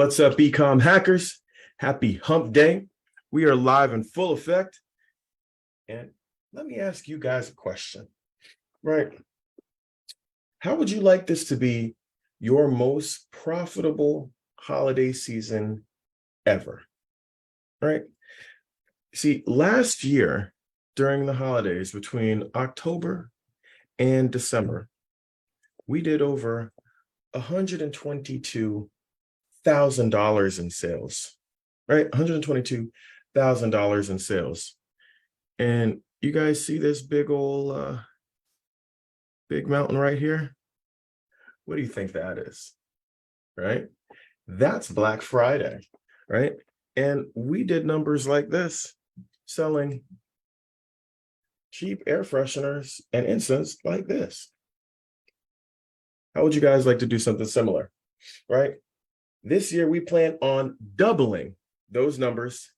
What's up, ecom hackers? Happy hump day. We are live in full effect. And let me ask you guys a question, right? How would you like this to be your most profitable holiday season ever, right? See, last year during the holidays between October and December, we did over $122,000 in sales, right? $122,000 in sales. And you guys see this big old big mountain right here? What do you think that is, right? That's Black Friday, right? And we did numbers like this, selling cheap air fresheners and incense like this. How would you guys like to do something similar, right? This year, we plan on doubling those numbers,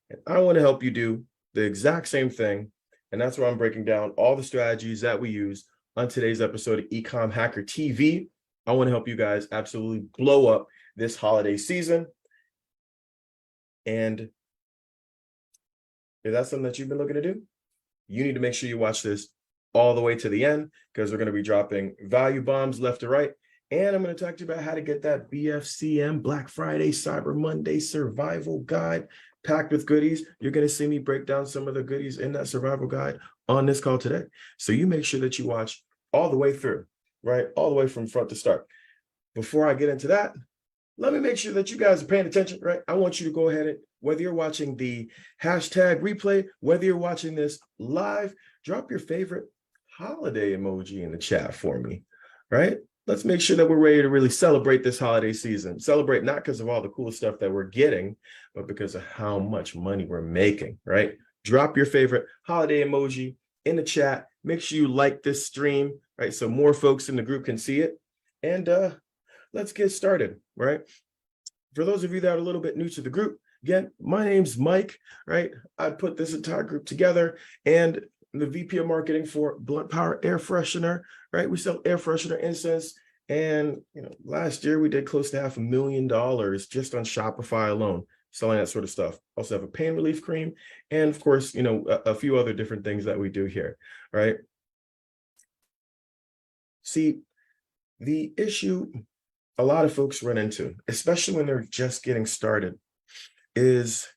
and I want to help you do the exact same thing. And that's why I'm breaking down all the strategies that we use on today's episode of Ecom Hacker TV. I want to help you guys absolutely blow up this holiday season. And if that's something that you've been looking to do, you need to make sure you watch this all the way to the end, because we're going to be dropping value bombs left to right. And I'm going to talk to you about how to get that BFCM Black Friday, Cyber Monday survival guide packed with goodies. You're going to see me break down some of the goodies in that survival guide on this call today. So you make sure that you watch all the way through, right? All the way from front to start. Before I get into that, let me make sure that you guys are paying attention, right? I want you to go ahead and, whether you're watching the hashtag replay, whether you're watching this live, drop your favorite holiday emoji in the chat for me, right? Let's make sure that we're ready to really celebrate this holiday season. Celebrate not because of all the cool stuff that we're getting, but because of how much money we're making, right? Drop your favorite holiday emoji in the chat. Make sure you like this stream, right? So more folks in the group can see it. And let's get started, right? For those of you that are a little bit new to the group, again, my name's Mike, right? I put this entire group together, and I'm the VP of marketing for Blunt Power Air Freshener, right? We sell air freshener incense. And last year we did close to $500,000 just on Shopify alone, selling that sort of stuff. Also have a pain relief cream, and of course, a few other different things that we do here, right? See, the issue a lot of folks run into, especially when they're just getting started, is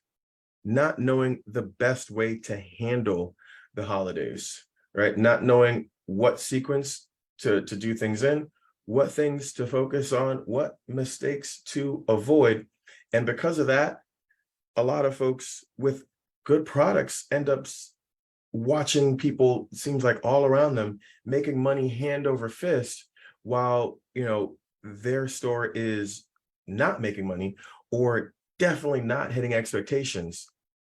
not knowing the best way to handle the holidays, right? Not knowing what sequence to do things in, what things to focus on, what mistakes to avoid. And because of that, a lot of folks with good products end up watching people, it seems like all around them, making money hand over fist, while, their store is not making money or definitely not hitting expectations.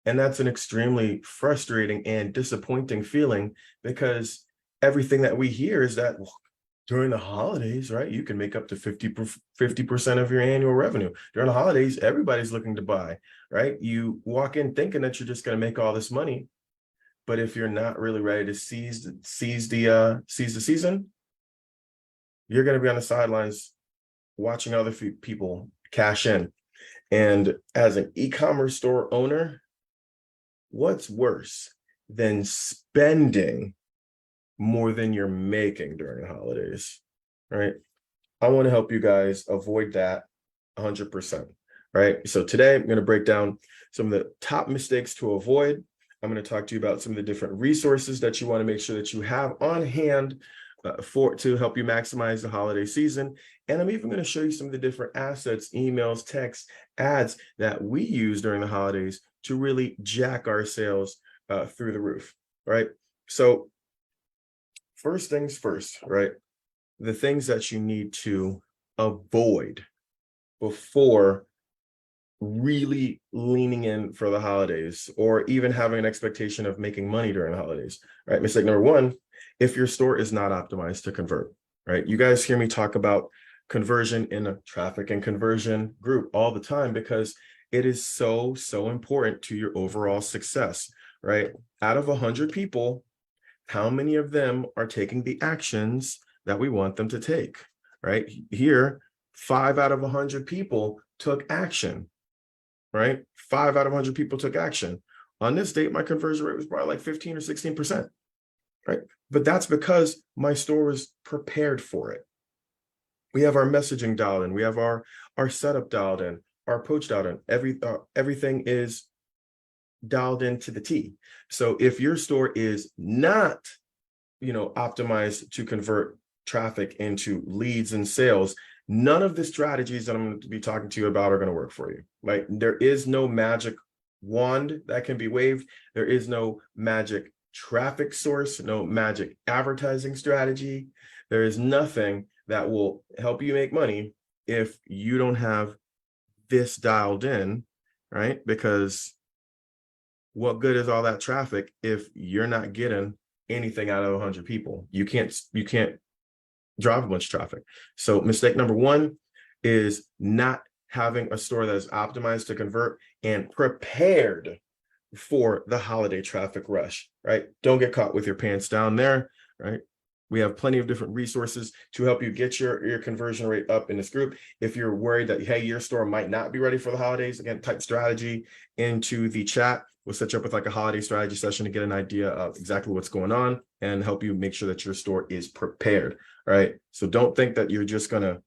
And that's an extremely frustrating and disappointing feeling, because everything that we hear is that during the holidays, right, you can make up to 50% of your annual revenue. During the holidays, everybody's looking to buy, right? You walk in thinking that you're just going to make all this money, but if you're not really ready to seize the season, you're going to be on the sidelines watching other people cash in. And as an e-commerce store owner, what's worse than spending more than you're making during the holidays, right? I want to help you guys avoid that 100%, right? So today I'm going to break down some of the top mistakes to avoid. I'm going to talk to you about some of the different resources that you want to make sure that you have on hand to help you maximize the holiday season. And I'm even going to show you some of the different assets, emails, texts, ads that we use during the holidays to really jack our sales through the roof, right? So first things first, right? The things that you need to avoid before really leaning in for the holidays, or even having an expectation of making money during the holidays, right? Mistake number one, if your store is not optimized to convert, right? You guys hear me talk about conversion in a traffic and conversion group all the time, because it is so important to your overall success, right? Out of 100 people, how many of them are taking the actions that we want them to take, right? Here, 5 out of 100 people took action, right? 5 out of 100 people took action. On this date, my conversion rate was probably like 15 or 16%, right? But that's because my store was prepared for it. We have our messaging dialed in. We have our setup dialed in, our approach dialed in. Everything is dialed into the T. So if your store is not, optimized to convert traffic into leads and sales, none of the strategies that I'm going to be talking to you about are going to work for you. Like, there is no magic wand that can be waved. There is no magic traffic source, no magic advertising strategy. There is nothing that will help you make money if you don't have this dialed in, right? Because what good is all that traffic if you're not getting anything out of 100 people? You can't drive a bunch of traffic. So mistake number one is not having a store that is optimized to convert and prepared for the holiday traffic rush, right? Don't get caught with your pants down there, right? We have plenty of different resources to help you get your conversion rate up in this group. If you're worried that, hey, your store might not be ready for the holidays, again, type strategy into the chat. We'll set you up with like a holiday strategy session to get an idea of exactly what's going on and help you make sure that your store is prepared, right? So don't think that you're just going to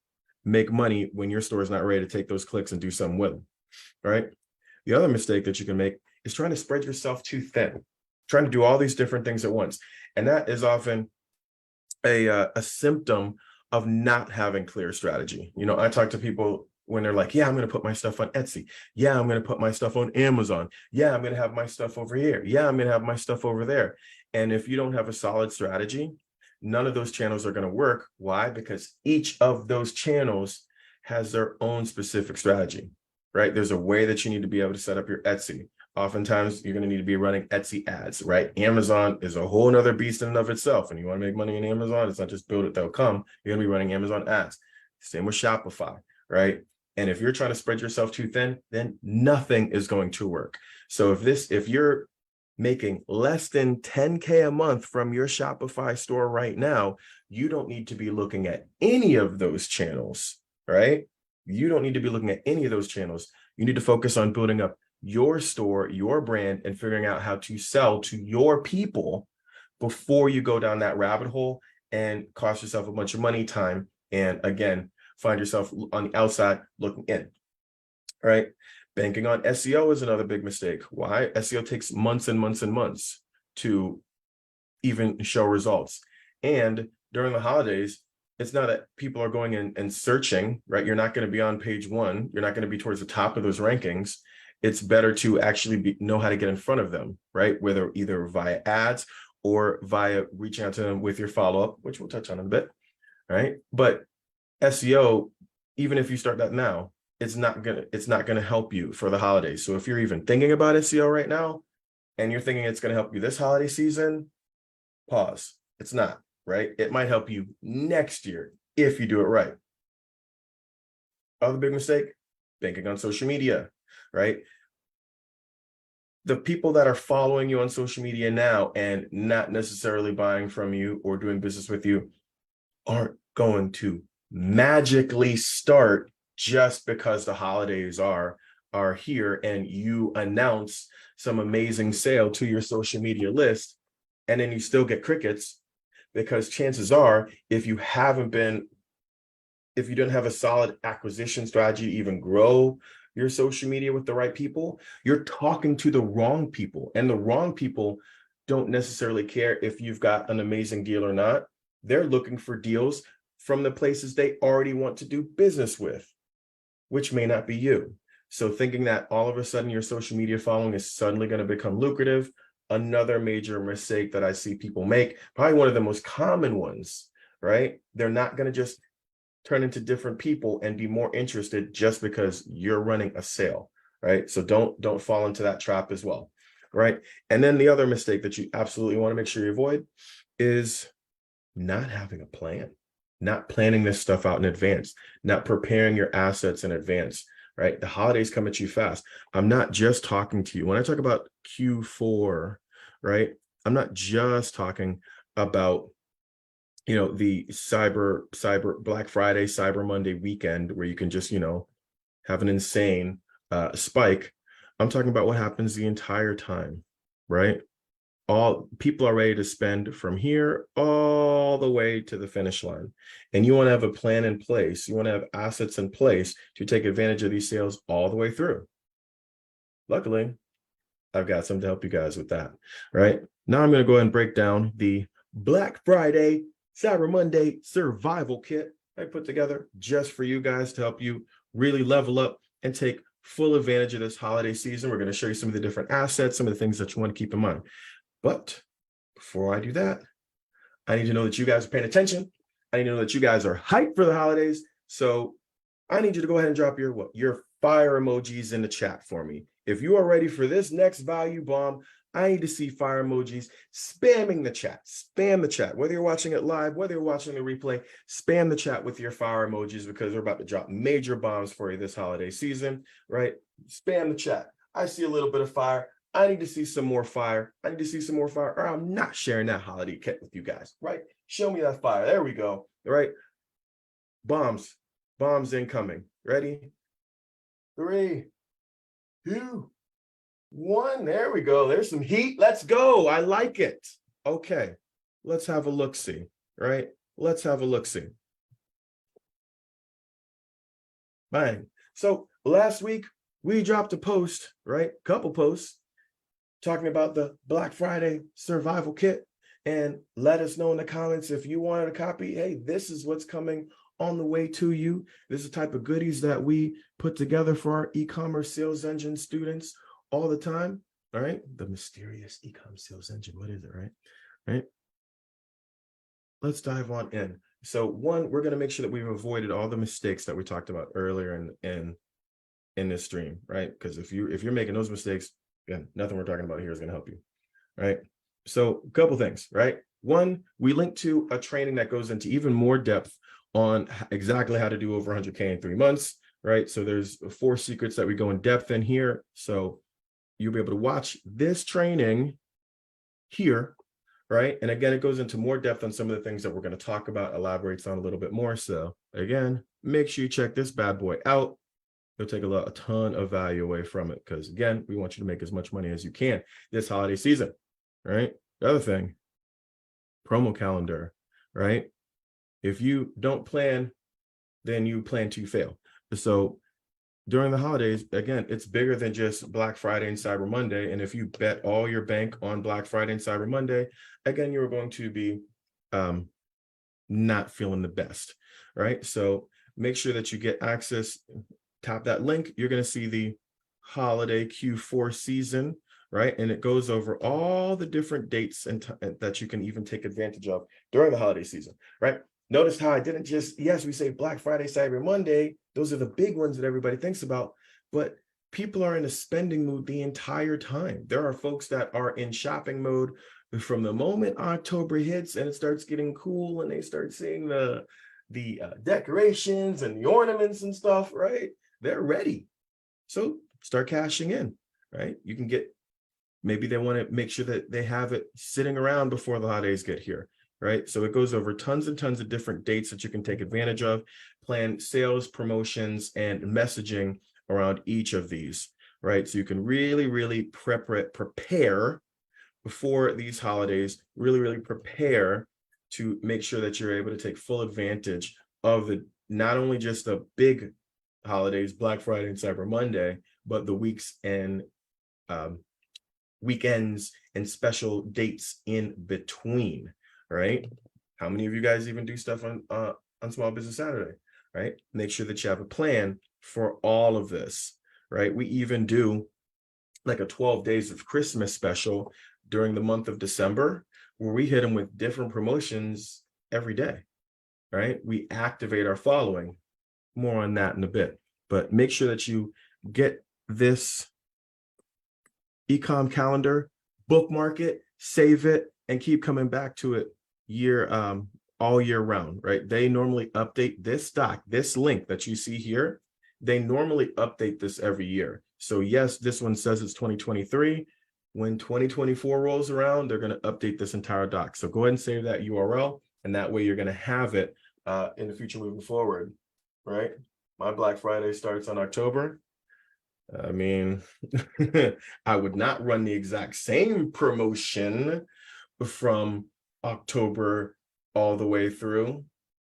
make money when your store is not ready to take those clicks and do something with them, right? The other mistake that you can make is trying to spread yourself too thin, trying to do all these different things at once. And that is often a symptom of not having clear strategy. I talk to people when they're like, yeah, I'm going to put my stuff on Etsy. Yeah, I'm going to put my stuff on Amazon. Yeah, I'm going to have my stuff over here. Yeah, I'm going to have my stuff over there. And if you don't have a solid strategy, none of those channels are going to work. Why? Because each of those channels has their own specific strategy, right? There's a way that you need to be able to set up your Etsy. Oftentimes, you're going to need to be running Etsy ads, right? Amazon is a whole nother beast in and of itself. And you want to make money in Amazon, it's not just build it, they'll come. You're going to be running Amazon ads. Same with Shopify, right? And if you're trying to spread yourself too thin, then nothing is going to work. So if you're making less than 10K a month from your Shopify store right now, you don't need to be looking at any of those channels, right? You don't need to be looking at any of those channels. You need to focus on building up your store, your brand, and figuring out how to sell to your people before you go down that rabbit hole and cost yourself a bunch of money, time, and again, find yourself on the outside looking in, right? Banking on SEO is another big mistake. Why? SEO takes months and months and months to even show results. And during the holidays, it's not that people are going in and searching, right? You're not going to be on page one. You're not going to be towards the top of those rankings. It's better to actually know how to get in front of them, right? Whether either via ads or via reaching out to them with your follow-up, which we'll touch on in a bit, right? But SEO, even if you start that now, it's not gonna help you for the holidays. So if you're even thinking about SEO right now and you're thinking it's gonna help you this holiday season, pause. It's not, right? It might help you next year if you do it right. Other big mistake, banking on social media, right? The people that are following you on social media now and not necessarily buying from you or doing business with you aren't going to magically start just because the holidays are here and you announce some amazing sale to your social media list, and then you still get crickets, because chances are, if you don't have a solid acquisition strategy to even grow your social media with the right people, you're talking to the wrong people, and the wrong people don't necessarily care if you've got an amazing deal or not. They're looking for deals from the places they already want to do business with, which may not be you. So thinking that all of a sudden your social media following is suddenly going to become lucrative, another major mistake that I see people make, probably one of the most common ones, right? They're not going to just turn into different people and be more interested just because you're running a sale, right? So don't fall into that trap as well, right? And then the other mistake that you absolutely want to make sure you avoid is not having a plan, not planning this stuff out in advance, not preparing your assets in advance, right? The holidays come at you fast. I'm not just talking to you. When I talk about Q4, right? I'm not just talking about, the cyber Black Friday, Cyber Monday weekend where you can just, have an insane spike. I'm talking about what happens the entire time, right? All people are ready to spend from here all the way to the finish line. And you want to have a plan in place. You want to have assets in place to take advantage of these sales all the way through. Luckily, I've got something to help you guys with that, right? Now I'm going to go ahead and break down the Black Friday, Cyber Monday survival kit I put together just for you guys to help you really level up and take full advantage of this holiday season. We're going to show you some of the different assets, some of the things that you want to keep in mind. But before I do that, I need to know that you guys are paying attention. I need to know that you guys are hyped for the holidays. So I need you to go ahead and drop your fire emojis in the chat for me. If you are ready for this next value bomb, I need to see fire emojis spamming the chat. Spam the chat. Whether you're watching it live, whether you're watching the replay, spam the chat with your fire emojis because we're about to drop major bombs for you this holiday season, right? Spam the chat. I see a little bit of fire. I need to see some more fire. I need to see some more fire, or I'm not sharing that holiday kit with you guys, right? Show me that fire. There we go, all right? Bombs incoming. Ready? 3, 2, 1. There we go. There's some heat. Let's go. I like it. Okay, let's have a look-see, right? Let's have a look-see. Bang. So last week, we dropped a post, right? Couple posts talking about the Black Friday survival kit, and let us know in the comments if you wanted a copy. Hey, this is what's coming on the way to you. This is the type of goodies that we put together for our e-commerce sales engine students all the time. All right, the mysterious e-com sales engine. What is it, right? Let's dive on in. So one, we're going to make sure that we've avoided all the mistakes that we talked about earlier in this stream, right? Because if you're making those mistakes, again, nothing we're talking about here is going to help you, right? So a couple things, right? One, we link to a training that goes into even more depth on exactly how to do over 100K in 3 months, right? So there's 4 secrets that we go in depth in here. So you'll be able to watch this training here, right? And again, it goes into more depth on some of the things that we're going to talk about, elaborates on a little bit more. So again, make sure you check this bad boy out. You'll take a ton of value away from it because, again, we want you to make as much money as you can this holiday season, right? The other thing, promo calendar, right? If you don't plan, then you plan to fail. So during the holidays, again, it's bigger than just Black Friday and Cyber Monday. And if you bet all your bank on Black Friday and Cyber Monday, again, you're going to be not feeling the best, right? So make sure that you get access. Tap that link, you're going to see the holiday Q4 season, right? And it goes over all the different dates and that you can even take advantage of during the holiday season, right? Notice how I didn't just, yes, we say Black Friday, Cyber Monday. Those are the big ones that everybody thinks about, but people are in a spending mood the entire time. There are folks that are in shopping mode from the moment October hits and it starts getting cool and they start seeing the decorations and the ornaments and stuff, right? They're ready. So start cashing in, right? You can get, maybe they want to make sure that they have it sitting around before the holidays get here, right? So it goes over tons and tons of different dates that you can take advantage of, plan sales, promotions, and messaging around each of these, right? So you can really prepare before these holidays, really prepare to make sure that you're able to take full advantage of the, not only just the big holidays, Black Friday and Cyber Monday, but the weeks and weekends and special dates in between, right? How many of you guys even do stuff on Small Business Saturday, right? Make sure that you have a plan for all of this, right? We even do like a 12 days of Christmas special during the month of December, where we hit them with different promotions every day, right? We activate our following. More on that in a bit, but make sure that you get this ecom calendar, bookmark it, save it, and keep coming back to it all year round, right? They normally update this doc, this link that you see here. They normally update this every year. So yes, this one says it's 2023. When 2024 rolls around, they're going to update this entire doc. So go ahead and save that URL, and that way you're going to have it in the future moving forward. Right? My Black Friday starts on October. I mean, I would not run the exact same promotion from October all the way through.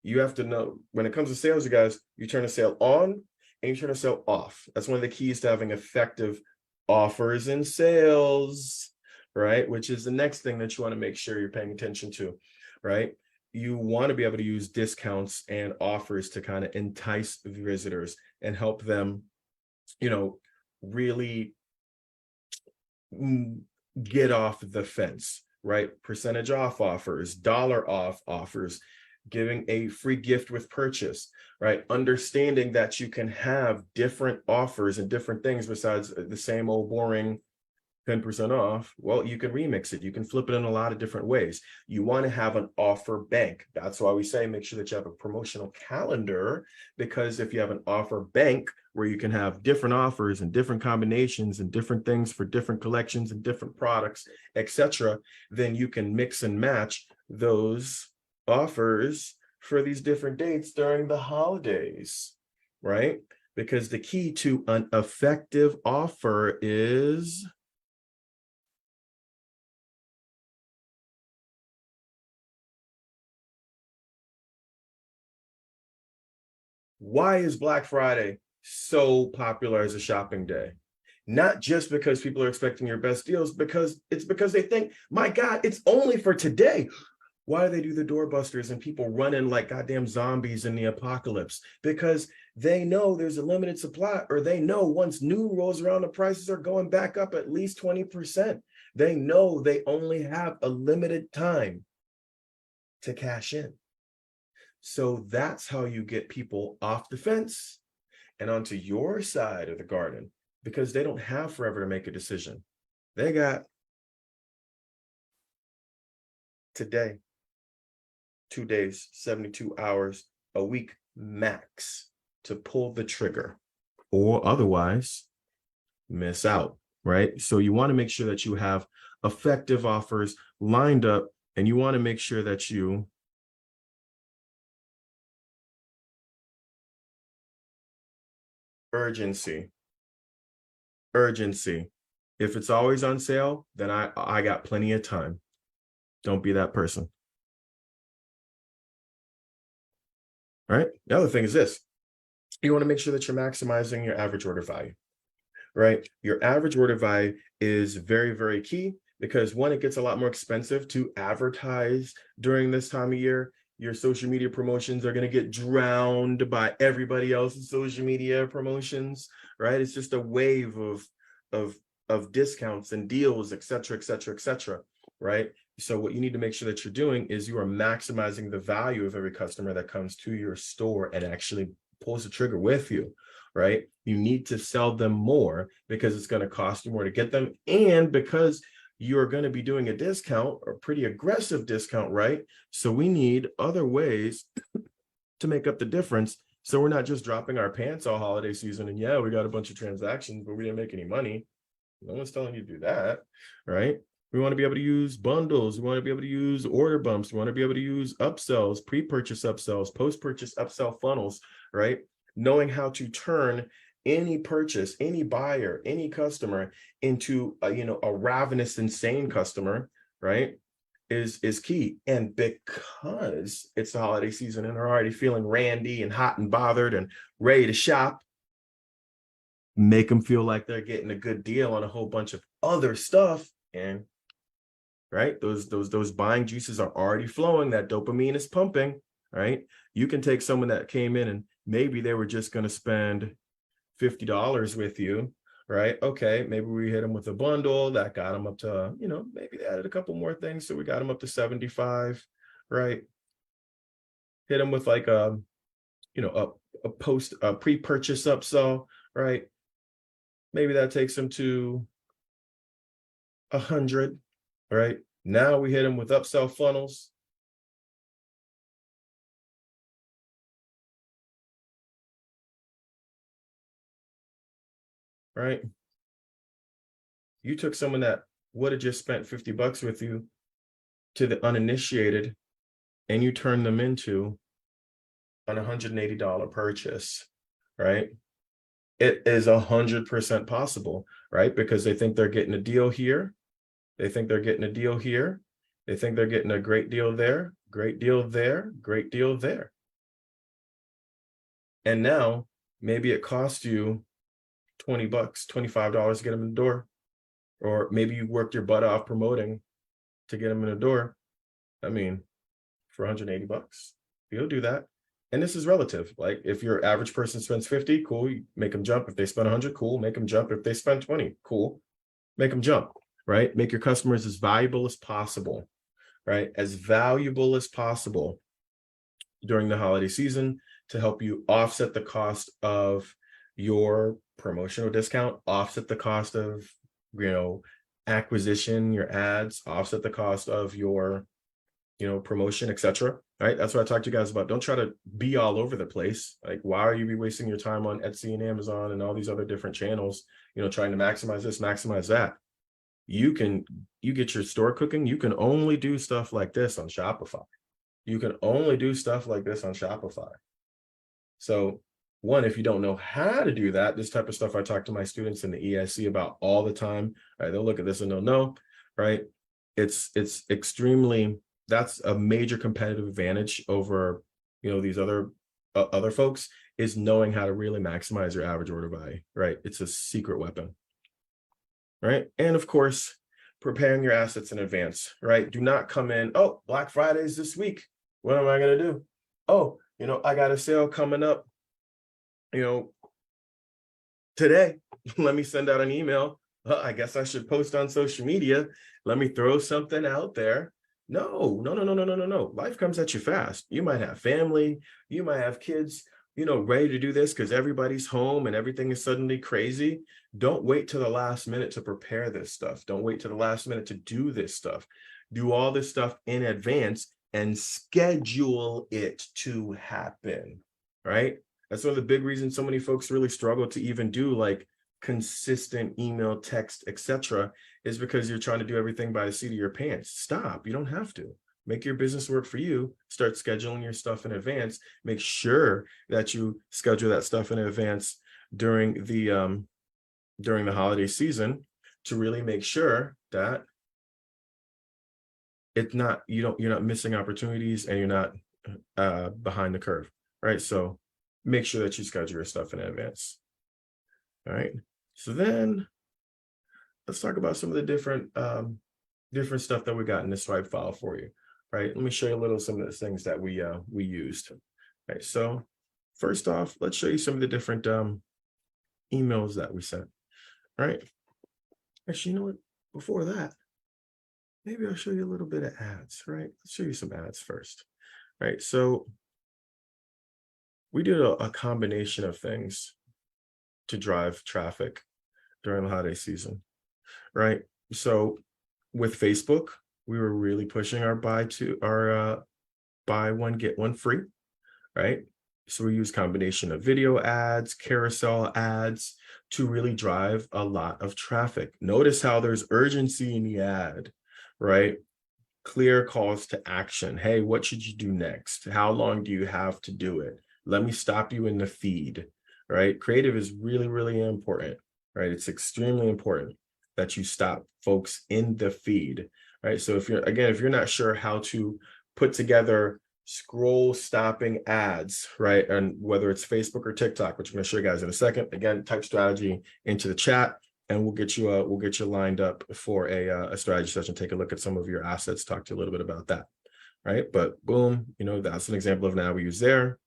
You have to know when it comes to sales, you guys, you turn a sale on and you turn a sale off. That's one of the keys to having effective offers and sales, right? Which is the next thing that you want to make sure you're paying attention to, right? You want to be able to use discounts and offers to kind of entice visitors and help them, really get off the fence, right? Percentage off offers, dollar off offers, giving a free gift with purchase, right? Understanding that you can have different offers and different things besides the same old boring 10% off. Well, you can remix it. You can flip it in a lot of different ways. You want to have an offer bank. That's why we say make sure that you have a promotional calendar, because if you have an offer bank where you can have different offers and different combinations and different things for different collections and different products, etc., then you can mix and match those offers for these different dates during the holidays, right? Because the key to an effective offer is why is Black Friday so popular as a shopping day? Not just because people are expecting your best deals, because they think, my God, it's only for today. Why do they do the doorbusters and people run in like goddamn zombies in the apocalypse? Because they know there's a limited supply, or they know once new rolls around, the prices are going back up at least 20%. They know they only have a limited time to cash in. So that's how you get people off the fence and onto your side of the garden, because they don't have forever to make a decision. They got today, 2 days, 72 hours, a week max to pull the trigger, or otherwise miss out, right? So you want to make sure that you have effective offers lined up, and you want to make sure that you urgency. If it's always on sale, then I got plenty of time. Don't be that person. All right. The other thing is this: you want to make sure that you're maximizing your average order value, right? Your average order value is very, very key, because one, it gets a lot more expensive to advertise during this time of year. Your social media promotions are going to get drowned by everybody else's social media promotions, right? It's just a wave of discounts and deals, et cetera, right? So what you need to make sure that you're doing is you are maximizing the value of every customer that comes to your store and actually pulls the trigger with you, right? You need to sell them more, because it's going to cost you more to get them, and because you're going to be doing a discount, or pretty aggressive discount, right? So we need other ways to make up the difference, so we're not just dropping our pants all holiday season and yeah, we got a bunch of transactions, but we didn't make any money. No one's telling you to do that, right? We want to be able to use bundles. We want to be able to use order bumps. We want to be able to use upsells, pre-purchase upsells, post-purchase upsell funnels, right? Knowing how to turn any purchase, any buyer, any customer into a ravenous, insane customer, right? Is key. And because it's the holiday season and they're already feeling randy and hot and bothered and ready to shop, make them feel like they're getting a good deal on a whole bunch of other stuff, and right, those buying juices are already flowing, that dopamine is pumping, right? You can take someone that came in and maybe they were just going to spend $50 with you, right? Okay, maybe we hit them with a bundle that got them up to, maybe they added a couple more things, so we got them up to 75, right? Hit them with like a pre-purchase upsell, right? Maybe that takes them to 100, right? Now we hit them with upsell funnels. Right? You took someone that would have just spent $50 with you to the uninitiated, and you turned them into an $180 purchase, right? It is 100% possible, right? Because they think they're getting a deal here. They think they're getting a deal here. They think they're getting a great deal there, great deal there, great deal there. And now maybe it costs you 20 bucks, $25 to get them in the door. Or maybe you worked your butt off promoting to get them in the door. I mean, for 180 bucks, you'll do that. And this is relative. Like if your average person spends 50, cool, you make them jump. If they spend 100, cool, make them jump. If they spend 20, cool, make them jump, right? Make your customers as valuable as possible, right? As valuable as possible during the holiday season to help you offset the cost of your promotional discount, offset the cost of, acquisition, your ads, offset the cost of your, promotion, etc. Right? That's what I talked to you guys about. Don't try to be all over the place. Like, why are you be wasting your time on Etsy and Amazon and all these other different channels, trying to maximize this, maximize that? You get your store cooking. You can only do stuff like this on Shopify. You can only do stuff like this on Shopify. So one, if you don't know how to do that, this type of stuff I talk to my students in the EIC about all the time, right? They'll look at this and they'll know, right? It's extremely, that's a major competitive advantage over, these other folks, is knowing how to really maximize your average order value, right? It's a secret weapon, right? And of course, preparing your assets in advance, right? Do not come in, oh, Black Friday's this week. What am I going to do? Oh, I got a sale coming up, today. Let me send out an email. I guess I should post on social media. Let me throw something out there. No. Life comes at you fast. You might have family. You might have kids, ready to do this because everybody's home and everything is suddenly crazy. Don't wait till the last minute to prepare this stuff. Don't wait till the last minute to do this stuff. Do all this stuff in advance and schedule it to happen, right? That's one of the big reasons so many folks really struggle to even do like consistent email, text, etc., is because you're trying to do everything by the seat of your pants. Stop. You don't have to. Make your business work for you. Start scheduling your stuff in advance. Make sure that you schedule that stuff in advance during the holiday season to really make sure that you're not missing opportunities and you're not behind the curve, right? So make sure that you schedule your stuff in advance. All right. So then let's talk about some of the different stuff that we got in this swipe file for you. Right. Let me show you a little some of the things that we used. Right. So first off, let's show you some of the different emails that we sent. Right. Actually, you know what? Before that, maybe I'll show you a little bit of ads. Right. Let's show you some ads first. Right. So we did a combination of things to drive traffic during the holiday season, right? So with Facebook, we were really pushing our buy one, get one free, right? So we use combination of video ads, carousel ads to really drive a lot of traffic. Notice how there's urgency in the ad, right? Clear calls to action. Hey, what should you do next? How long do you have to do it? Let me stop you in the feed, right? Creative is really, really important, right? It's extremely important that you stop folks in the feed, right? So if you're not sure how to put together scroll stopping ads, right? And whether it's Facebook or TikTok, which I'm gonna show you guys in a second, again, type strategy into the chat and we'll get you lined up for a strategy session. Take a look at some of your assets, talk to you a little bit about that, right? But boom, that's an example of an ad we use there.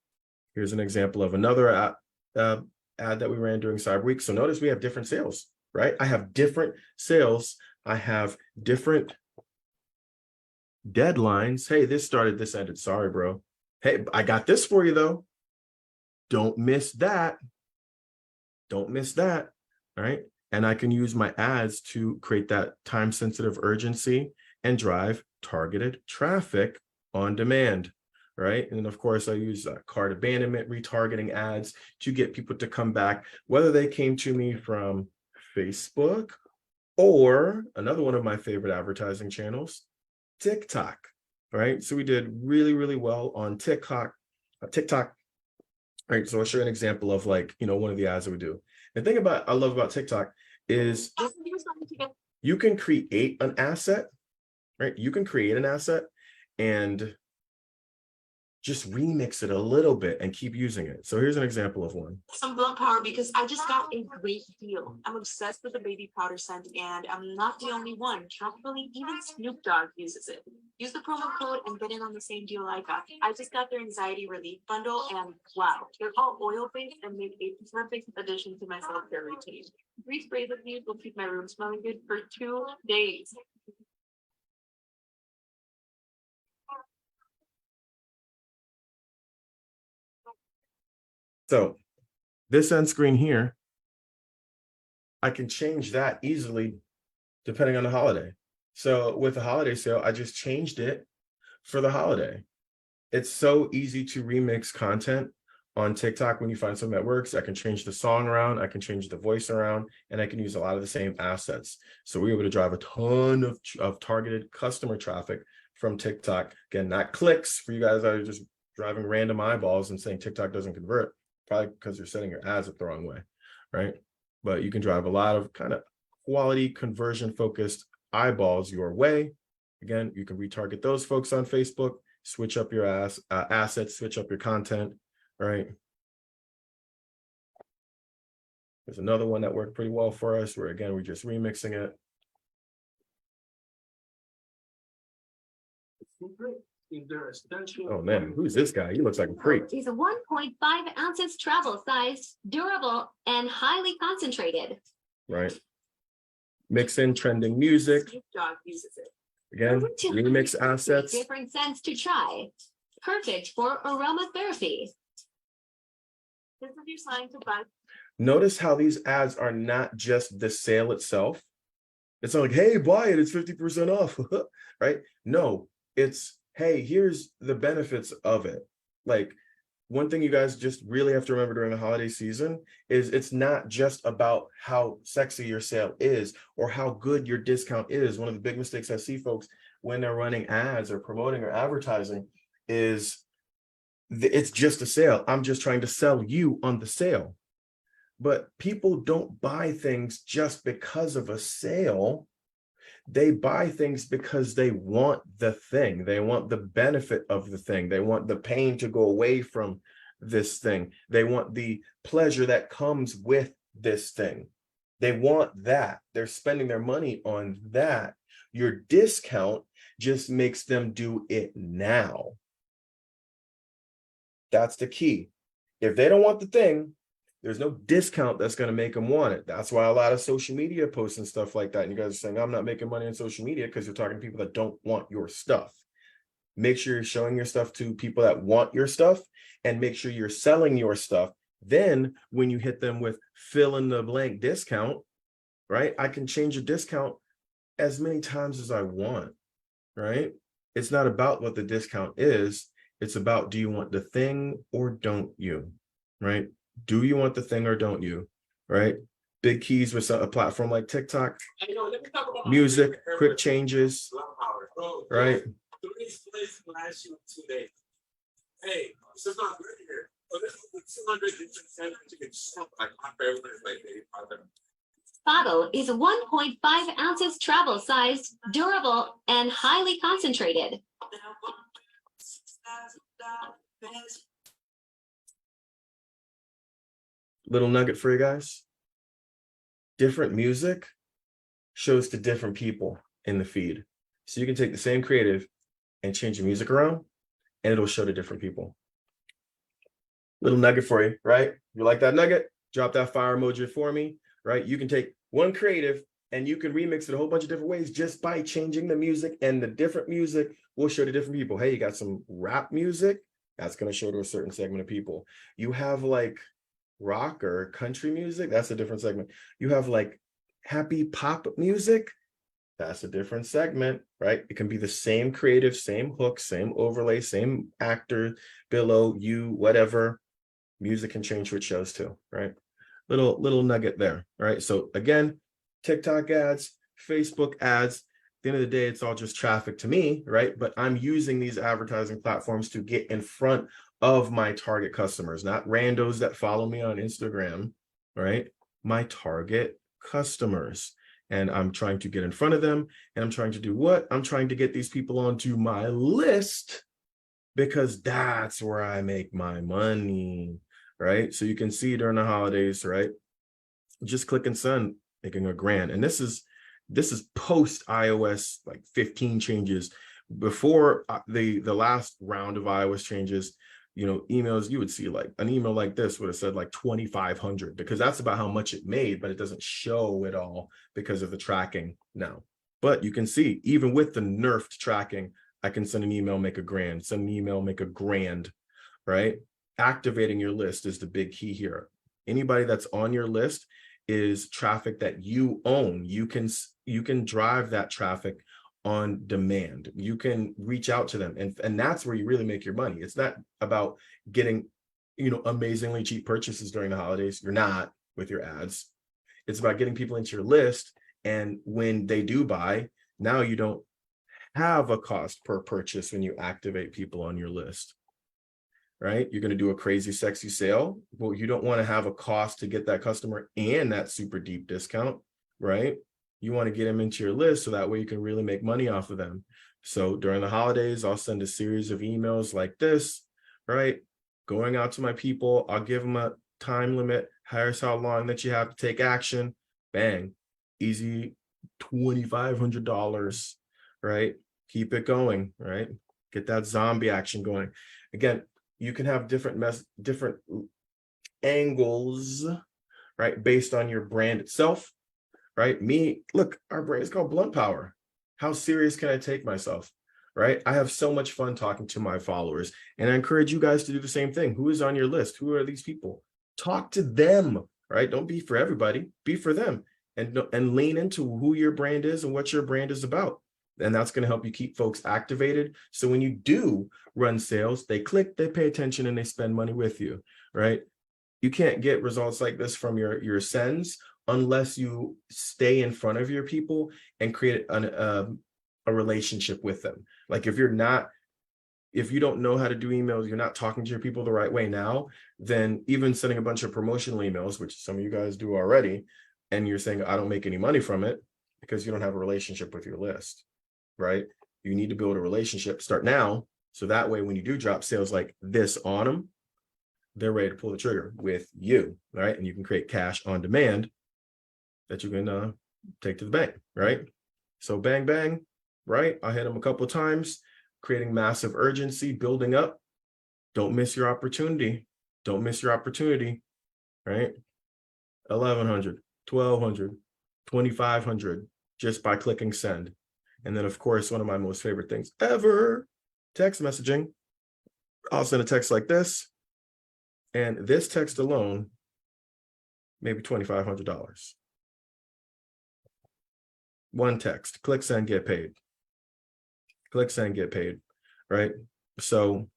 Here's an example of another ad that we ran during Cyber Week. So notice we have different sales, right? I have different sales. I have different deadlines. Hey, this started, this ended. Sorry, bro. Hey, I got this for you though. Don't miss that. Don't miss that, right? And I can use my ads to create that time-sensitive urgency and drive targeted traffic on demand, right? And of course, I use cart abandonment, retargeting ads to get people to come back, whether they came to me from Facebook or another one of my favorite advertising channels, TikTok, right? So we did really, really well on TikTok. right? So I'll show you an example of like, one of the ads that we do. The thing I love about TikTok is you can create an asset, right? You can create an asset and just remix it a little bit and keep using it. So here's an example of one. Some blunt power because I just got a great deal. I'm obsessed with the baby powder scent and I'm not the only one. Probably even Snoop Dogg uses it. Use the promo code and get in on the same deal I got. I just got their anxiety relief bundle and wow, they're all oil-based and make a perfect addition to my self-care routine. 3 sprays of these will keep my room smelling good for 2 days. So this end screen here, I can change that easily depending on the holiday. So with the holiday sale, I just changed it for the holiday. It's so easy to remix content on TikTok when you find something that works. I can change the song around, I can change the voice around, and I can use a lot of the same assets. So we're able to drive a ton of targeted customer traffic from TikTok. Again, not clicks for you guys that are just driving random eyeballs and saying TikTok doesn't convert, probably because you're setting your ads up the wrong way, right? But you can drive a lot of kind of quality conversion focused eyeballs your way. Again, you can retarget those folks on Facebook, switch up your assets, switch up your content, right? There's another one that worked pretty well for us where, again, we're just remixing it. Oh man, who's this guy? He looks like a freak. Is a 1.5 ounces travel size, durable, and highly concentrated. Right. Mix in trending music. Snoop Dogg uses it. Again, remix assets. Different scents to try. Perfect for aromatherapy. This is your sign to buy. Notice how these ads are not just the sale itself. It's not like, hey, buy it, it's 50% off, right? No, it's, hey, here's the benefits of it. Like, one thing you guys just really have to remember during the holiday season is it's not just about how sexy your sale is or how good your discount is. One of the big mistakes I see folks when they're running ads or promoting or advertising is it's just a sale. I'm just trying to sell you on the sale. But people don't buy things just because of a sale. They buy things because they want the thing. They want the benefit of the thing. They want the pain to go away from this thing. They want the pleasure that comes with this thing. They want that. They're spending their money on that. Your discount just makes them do it now. That's the key. If they don't want the thing, there's no discount that's going to make them want it. That's why a lot of social media posts and stuff like that. And you guys are saying, I'm not making money on social media because you're talking to people that don't want your stuff. Make sure you're showing your stuff to people that want your stuff and make sure you're selling your stuff. Then when you hit them with fill in the blank discount, right? I can change a discount as many times as I want, right? It's not about what the discount is. It's about, do you want the thing or don't you, right? Do you want the thing or don't you, right? Big keys with a platform like TikTok, music, quick changes, right? Hey, this is not good here. Oh, this is 200 Bottle is 1.5 ounces travel size, durable, and highly concentrated. Little nugget for you guys. Different music shows to different people in the feed. So you can take the same creative and change the music around and it'll show to different people. Little nugget for you, right? You like that nugget? Drop that fire emoji for me, right? You can take one creative and you can remix it a whole bunch of different ways just by changing the music, and the different music will show to different people. Hey, you got some rap music, that's going to show to a certain segment of people. You have like rock or country music, that's a different segment. You have like happy pop music, that's a different segment, right? It can be the same creative, same hook, same overlay, same actor below you, whatever. Music can change what shows too, right? Little nugget there, right? So again, TikTok ads, Facebook ads, at the end of the day, it's all just traffic to me, right? But I'm using these advertising platforms to get in front of my target customers, not randos that follow me on Instagram, right? My target customers. And I'm trying to get in front of them. And I'm trying to do what? I'm trying to get these people onto my list, because that's where I make my money, right? So you can see during the holidays, right? Just click and send, making $1,000. And this is post iOS like 15 changes. Before the last round of iOS changes, emails, you would see like an email like this would have said like 2,500, because that's about how much it made, but it doesn't show it all because of the tracking now. But you can see, even with the nerfed tracking, I can send an email, make $1,000, send an email, make $1,000, right? Activating your list is the big key here. Anybody that's on your list is traffic that you own. You can drive that traffic on demand. You can reach out to them, and that's where you really make your money. It's not about getting, amazingly cheap purchases during the holidays. You're not with your ads. It's about getting people into your list, and when they do buy, now you don't have a cost per purchase when you activate people on your list, right? You're going to do a crazy sexy sale. Well, you don't want to have a cost to get that customer and that super deep discount, right? You want to get them into your list so that way you can really make money off of them. So during the holidays, I'll send a series of emails like this, right? Going out to my people. I'll give them a time limit. Here's how long that you have to take action. Bang, easy $2,500, right? Keep it going, right? Get that zombie action going. Again, you can have different angles, right? Based on your brand itself, right? Look, our brand is called Blunt Power. How serious can I take myself, right? I have so much fun talking to my followers, and I encourage you guys to do the same thing. Who is on your list? Who are these people? Talk to them, right? Don't be for everybody, be for them, and lean into who your brand is and what your brand is about. And that's going to help you keep folks activated. So when you do run sales, they click, they pay attention, and they spend money with you, right? You can't get results like this from your sends unless you stay in front of your people and create a relationship with them. Like if you don't know how to do emails, you're not talking to your people the right way now, then even sending a bunch of promotional emails, which some of you guys do already, and you're saying, I don't make any money from it, because you don't have a relationship with your list, right? You need to build a relationship, start now. So that way, when you do drop sales like this on them, they're ready to pull the trigger with you, right? And you can create cash on demand that you can take to the bank, right? So bang, bang, right? I hit them a couple of times, creating massive urgency, building up. Don't miss your opportunity. Don't miss your opportunity, right? 1,100, 1,200, 2,500 just by clicking send. And then, of course, one of my most favorite things ever, text messaging. I'll send a text like this, and this text alone, maybe $2,500. One text, click send, get paid. Click send, get paid, right? So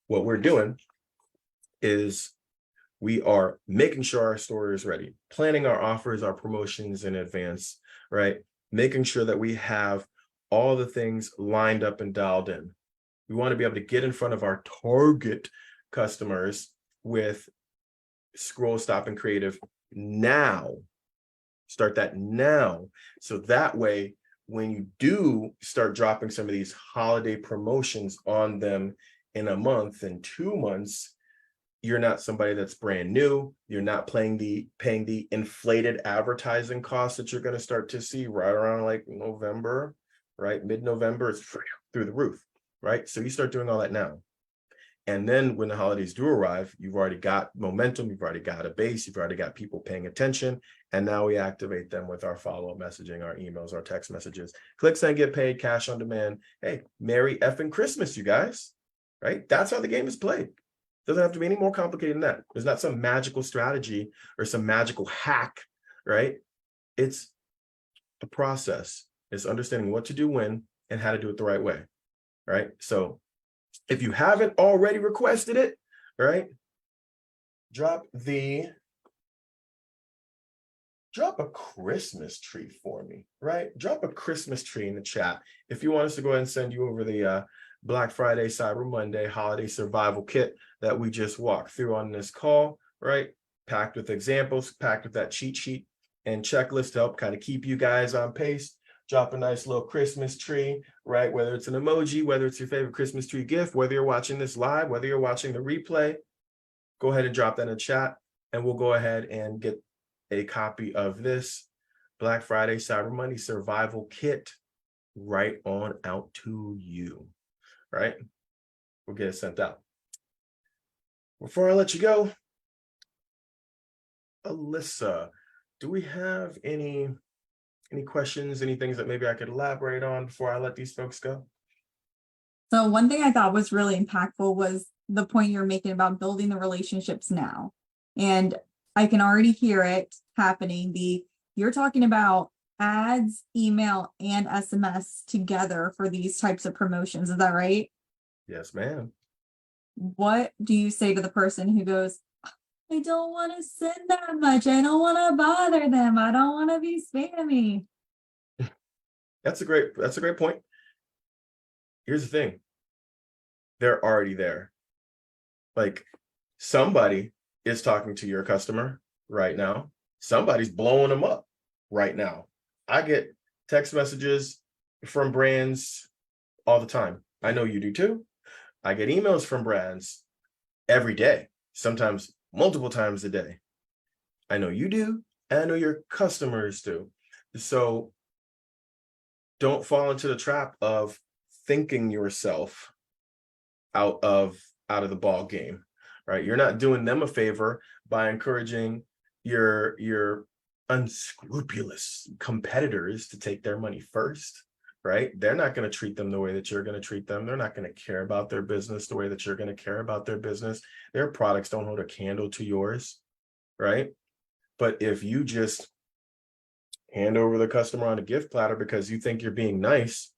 what we're doing is we are making sure our store is ready, planning our offers, our promotions in advance, right? Making sure that we have all the things lined up and dialed in. We want to be able to get in front of our target customers with scroll, stop, and creative now. Start that now. So that way, when you do start dropping some of these holiday promotions on them in a month and 2 months, you're not somebody that's brand new. You're not paying the inflated advertising costs that you're going to start to see right around like November, right? Mid-November, it's through the roof, right? So you start doing all that now. And then when the holidays do arrive, you've already got momentum, you've already got a base, you've already got people paying attention. And now we activate them with our follow-up messaging, our emails, our text messages. Click, send, get paid, cash on demand. Hey, Merry effing Christmas, you guys, right? That's how the game is played. Doesn't have to be any more complicated than that. There's not some magical strategy or some magical hack, right? It's a process. It's understanding what to do when and how to do it the right way, right? So if you haven't already requested it, right, drop a Christmas tree for me, right? Drop a Christmas tree in the chat. If you want us to go ahead and send you over the Black Friday, Cyber Monday, holiday survival kit that we just walked through on this call, right? Packed with examples, packed with that cheat sheet and checklist to help kind of keep you guys on pace. Drop a nice little Christmas tree, right? Whether it's an emoji, whether it's your favorite Christmas tree gift, whether you're watching this live, whether you're watching the replay, go ahead and drop that in the chat and we'll go ahead and get a copy of this Black Friday, Cyber Monday survival kit right on out to you, right? We'll get it sent out. Before I let you go, Alyssa, do we have any questions, any things that maybe I could elaborate on before I let these folks go? So one thing I thought was really impactful was the point you're making about building the relationships now. And I can already hear it happening. You're talking about ads, email, and SMS together for these types of promotions. Is that right? Yes, ma'am. What do you say to the person who goes, I don't want to send that much. I don't want to bother them. I don't want to be spammy. That's a great point. Here's the thing. They're already there. Like somebody is talking to your customer right now. Somebody's blowing them up right now. I get text messages from brands all the time. I know you do too. I get emails from brands every day, sometimes multiple times a day. I know you do, and I know your customers do. So don't fall into the trap of thinking yourself out of the ball game, right? You're not doing them a favor by encouraging your unscrupulous competitors to take their money first, right? They're not going to treat them the way that you're going to treat them. They're not going to care about their business the way that you're going to care about their business. Their products don't hold a candle to yours, right? But if you just hand over the customer on a gift platter because you think you're being nice,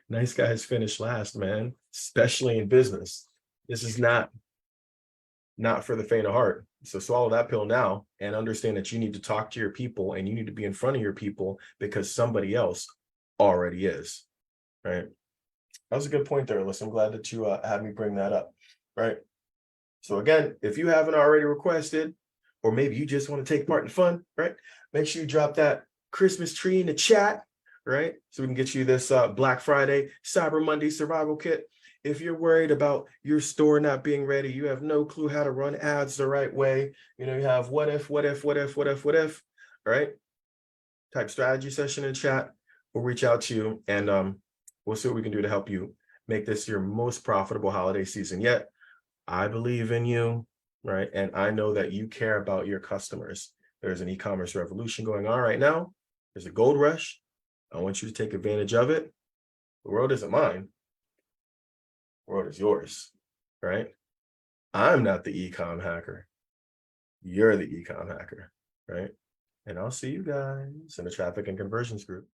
nice guys finish last, man, especially in business. This is not for the faint of heart. So swallow that pill now and understand that you need to talk to your people and you need to be in front of your people because somebody else already is, right? That was a good point there, Alyssa. I'm glad that you had me bring that up, right? So again, if you haven't already requested, or maybe you just want to take part in fun, right? Make sure you drop that Christmas tree in the chat, right? So we can get you this Black Friday, Cyber Monday survival kit. If you're worried about your store not being ready, you have no clue how to run ads the right way. You know, you have what if, right? Type strategy session in chat. We'll reach out to you and we'll see what we can do to help you make this your most profitable holiday season yet. I believe in you, right? And I know that you care about your customers. There's an e-commerce revolution going on right now. There's a gold rush. I want you to take advantage of it. The world isn't mine. The world is yours, right? I'm not the ecom hacker. You're the ecom hacker, right? And I'll see you guys in the traffic and conversions group.